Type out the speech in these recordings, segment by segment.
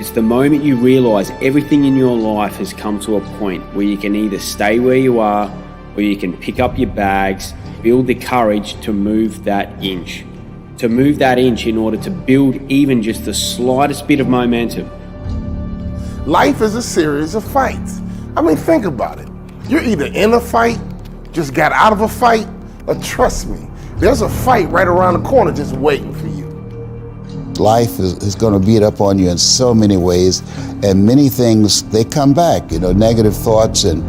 It's the moment you realize everything in your life has come to a point where you can either stay where you are or you can pick up your bags, build the courage to move that inch. To move that inch in order to build even just the slightest bit of momentum. Life is a series of fights. I mean, think about it. You're either in a fight, just got out of a fight, or trust me, there's a fight right around the corner just waiting for you. Life is going to beat up on you in so many ways, and many things, they come back. Negative thoughts and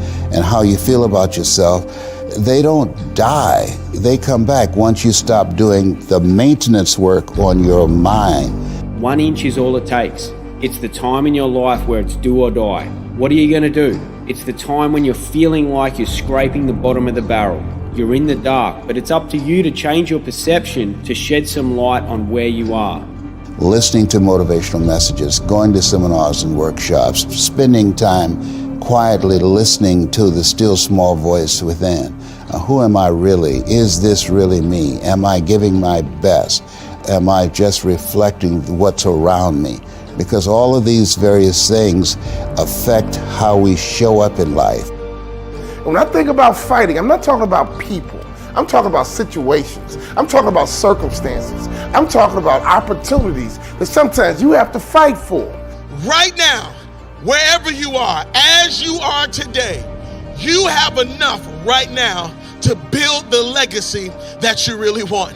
how you feel about yourself, they don't die. They come back once you stop doing the maintenance work on your mind. 1 inch is all it takes. It's the time in your life where it's do or die. What are you going to do? It's the time when you're feeling like you're scraping the bottom of the barrel. You're in the dark, but it's up to you to change your perception to shed some light on where you are. Listening to motivational messages, going to seminars and workshops, spending time quietly listening to the still small voice within. Who am I really? Is this really me? Am I giving my best? Am I just reflecting what's around me? Because all of these various things affect how we show up in life. When I think about fighting, I'm not talking about people. I'm talking about situations. I'm talking about circumstances. I'm talking about opportunities that sometimes you have to fight for. Right now, wherever you are, as you are today, you have enough right now to build the legacy that you really want.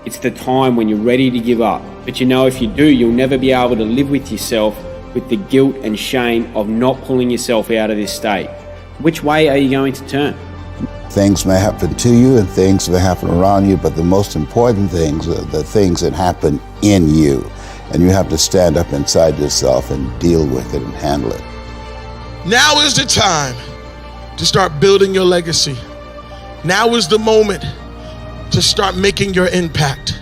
It's the time when you're ready to give up. But if you do, you'll never be able to live with yourself with the guilt and shame of not pulling yourself out of this state. Which way are you going to turn? Things may happen to you and things may happen around you, but the most important things are the things that happen in you. And you have to stand up inside yourself and deal with it and handle it. Now is the time to start building your legacy. Now is the moment to start making your impact.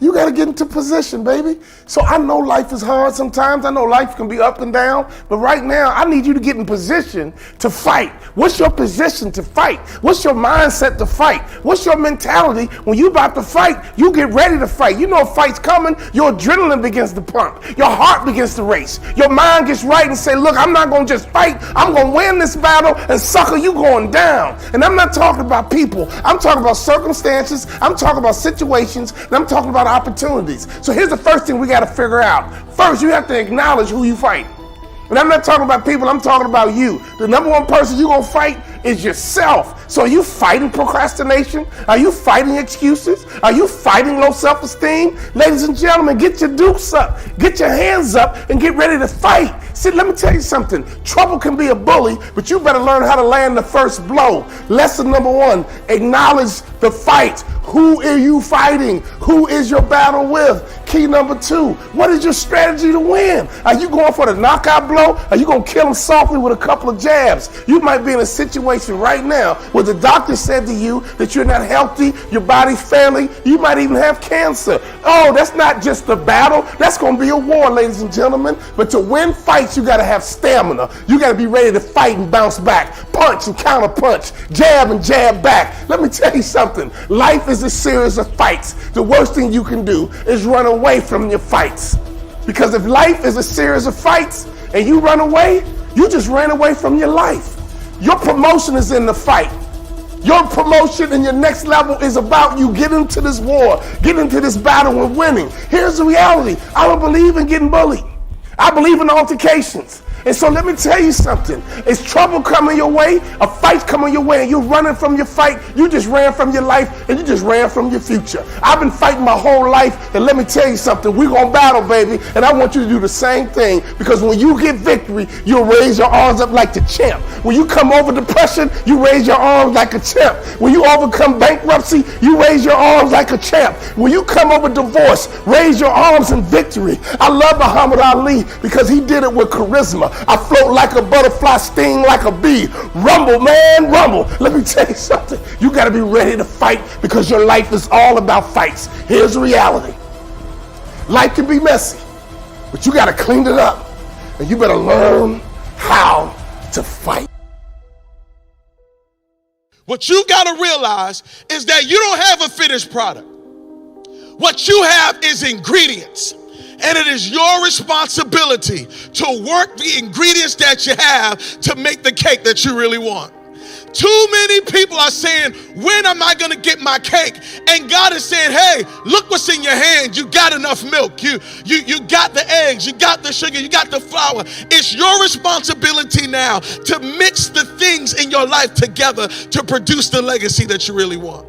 You got to get into position, baby. So I know life is hard sometimes. I know life can be up and down. But right now, I need you to get in position to fight. What's your position to fight? What's your mindset to fight? What's your mentality? When you about to fight, you get ready to fight. You know a fight's coming. Your adrenaline begins to pump. Your heart begins to race. Your mind gets right and say, look, I'm not going to just fight. I'm going to win this battle, and sucker, you going down. And I'm not talking about people. I'm talking about circumstances. I'm talking about situations. And I'm talking about opportunities. So here's the first thing we got to figure out. First, you have to acknowledge who you fight. And I'm not talking about people, I'm talking about you. The number one person you're going to fight is yourself. So are you fighting procrastination? Are you fighting excuses? Are you fighting low self-esteem? Ladies and gentlemen, get your dukes up, get your hands up, and get ready to fight. See, let me tell you something. Trouble can be a bully, but you better learn how to land the first blow. Lesson number one, acknowledge the fight. Who are you fighting? Who is your battle with? Key number two, what is your strategy to win? Are you going for the knockout blow? Are you going to kill him softly with a couple of jabs? You might be in a situation right now where the doctor said to you that you're not healthy, your body's failing, you might even have cancer. Oh, that's not just a battle. That's going to be a war, ladies and gentlemen. But to win fights, you got to have stamina. You got to be ready to fight and bounce back, punch and counter punch, jab and jab back. Let me tell you something. Life is a series of fights. The worst thing you can do is run away from your fights. Because if life is a series of fights and you run away, you just ran away from your life. Your promotion is in the fight. Your promotion and your next level is about you getting into this war, getting into this battle and winning. Here's the reality. I don't believe in getting bullied. I believe in altercations. And so let me tell you something. Is trouble coming your way, a fight coming your way, and you're running from your fight, you just ran from your life, and you just ran from your future. I've been fighting my whole life, and let me tell you something. We're going to battle, baby, and I want you to do the same thing, because when you get victory, you'll raise your arms up like the champ. When you come over depression, you raise your arms like a champ. When you overcome bankruptcy, you raise your arms like a champ. When you come over divorce, raise your arms in victory. I love Muhammad Ali because he did it with charisma. I float like a butterfly, sting like a bee. Rumble, man, rumble. Let me tell you something. You got to be ready to fight because your life is all about fights. Here's the reality. Life can be messy, but you got to clean it up. And you better learn how to fight. What you got to realize is that you don't have a finished product. What you have is ingredients. And it is your responsibility to work the ingredients that you have to make the cake that you really want. Too many people are saying, when am I going to get my cake? And God is saying, hey, look what's in your hand. You got enough milk. You got the eggs. You got the sugar. You got the flour. It's your responsibility now to mix the things in your life together to produce the legacy that you really want.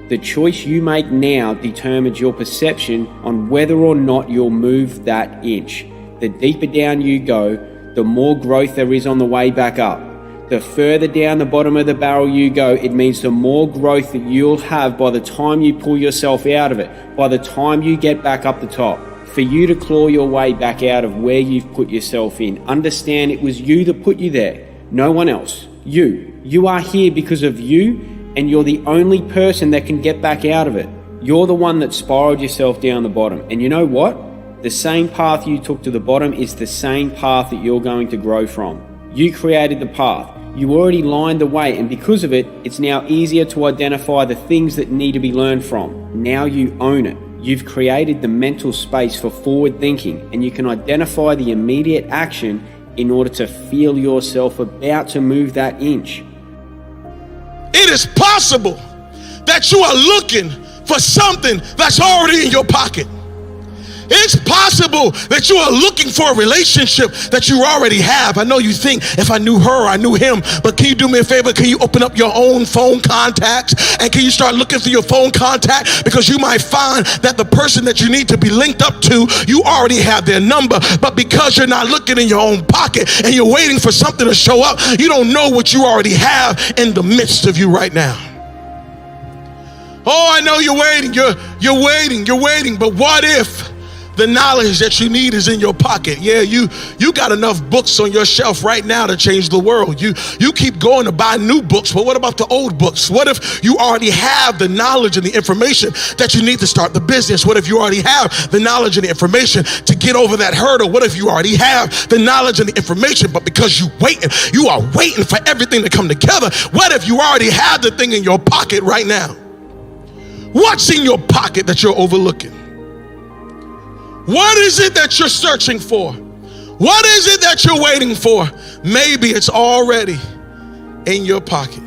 The choice you make now determines your perception on whether or not you'll move that inch. The deeper down you go, the more growth there is on the way back up. The further down the bottom of the barrel you go, it means the more growth that you'll have by the time you pull yourself out of it, by the time you get back up the top. For you to claw your way back out of where you've put yourself in, understand it was you that put you there, no one else. You. You are here because of you, and you're the only person that can get back out of it. You're the one that spiraled yourself down the bottom. And you know what? The same path you took to the bottom is the same path that you're going to grow from. You created the path. You already lined the way, and because of it, it's now easier to identify the things that need to be learned from. Now you own it. You've created the mental space for forward thinking, and you can identify the immediate action in order to feel yourself about to move that inch. It is possible that you are looking for something that's already in your pocket. It's possible that you are looking for a relationship that you already have. I know you think, if I knew her, I knew him. But can you do me a favor? Can you open up your own phone contacts? And can you start looking through your phone contact? Because you might find that the person that you need to be linked up to, you already have their number. But because you're not looking in your own pocket and you're waiting for something to show up, you don't know what you already have in the midst of you right now. Oh, I know you're waiting. You're waiting. But what if the knowledge that you need is in your pocket? Yeah, you got enough books on your shelf right now to change the world. You keep going to buy new books, but what about the old books? What if you already have the knowledge and the information that you need to start the business? What if you already have the knowledge and the information to get over that hurdle? What if you already have the knowledge and the information, but because you are waiting for everything to come together? What if you already have the thing in your pocket right now? What's in your pocket that you're overlooking? What is it that you're searching for? What is it that you're waiting for? Maybe it's already in your pocket.